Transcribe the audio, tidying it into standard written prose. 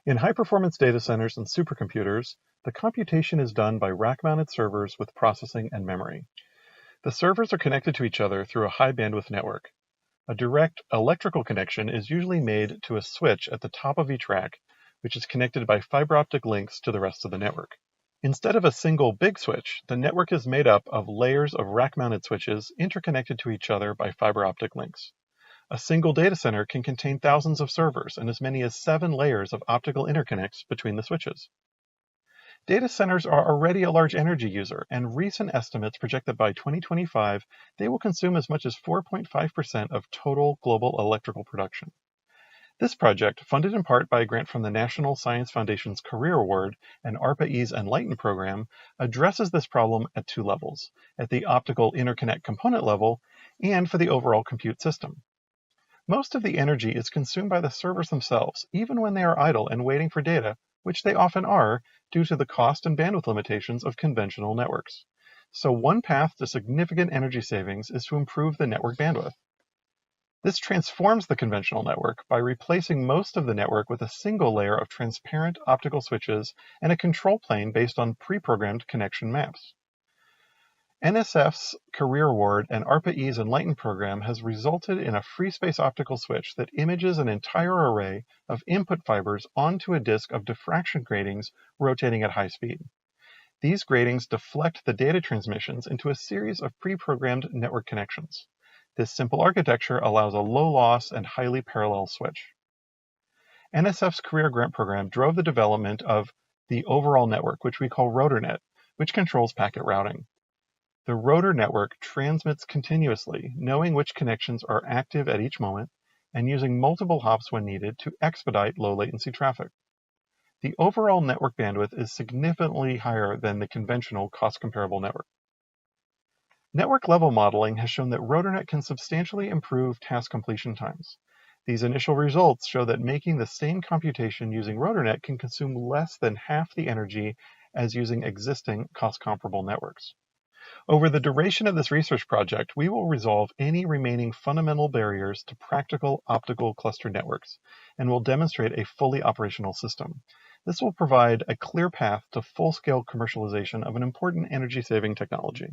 In high-performance data centers and supercomputers, the computation is done by rack-mounted servers with processing and memory. The servers are connected to each other through a high-bandwidth network. A direct electrical connection is usually made to a switch at the top of each rack, which is connected by fiber optic links to the rest of the network. Instead of a single big switch, the network is made up of layers of rack-mounted switches interconnected to each other by fiber optic links. A single data center can contain thousands of servers and as many as 7 layers of optical interconnects between the switches. Data centers are already a large energy user, and recent estimates project that by 2025, they will consume as much as 4.5% of total global electrical production. This project, funded in part by a grant from the National Science Foundation's Career Award and ARPA-E's Enlighten program, addresses this problem at 2 levels, at the optical interconnect component level and for the overall compute system. Most of the energy is consumed by the servers themselves, even when they are idle and waiting for data, which they often are due to the cost and bandwidth limitations of conventional networks. So one path to significant energy savings is to improve the network bandwidth. This transforms the conventional network by replacing most of the network with a single layer of transparent optical switches and a control plane based on pre-programmed connection maps. NSF's Career Award and ARPA-E's Enlighten program has resulted in a free space optical switch that images an entire array of input fibers onto a disk of diffraction gratings rotating at high speed. These gratings deflect the data transmissions into a series of pre-programmed network connections. This simple architecture allows a low-loss and highly parallel switch. NSF's Career Grant Program drove the development of the overall network, which we call RotorNet, which controls packet routing. The rotor network transmits continuously, knowing which connections are active at each moment, and using multiple hops when needed to expedite low-latency traffic. The overall network bandwidth is significantly higher than the conventional cost-comparable network. Network-level modeling has shown that RotorNet can substantially improve task completion times. These initial results show that making the same computation using RotorNet can consume less than half the energy as using existing cost-comparable networks. Over the duration of this research project, we will resolve any remaining fundamental barriers to practical optical cluster networks, and will demonstrate a fully operational system. This will provide a clear path to full-scale commercialization of an important energy-saving technology.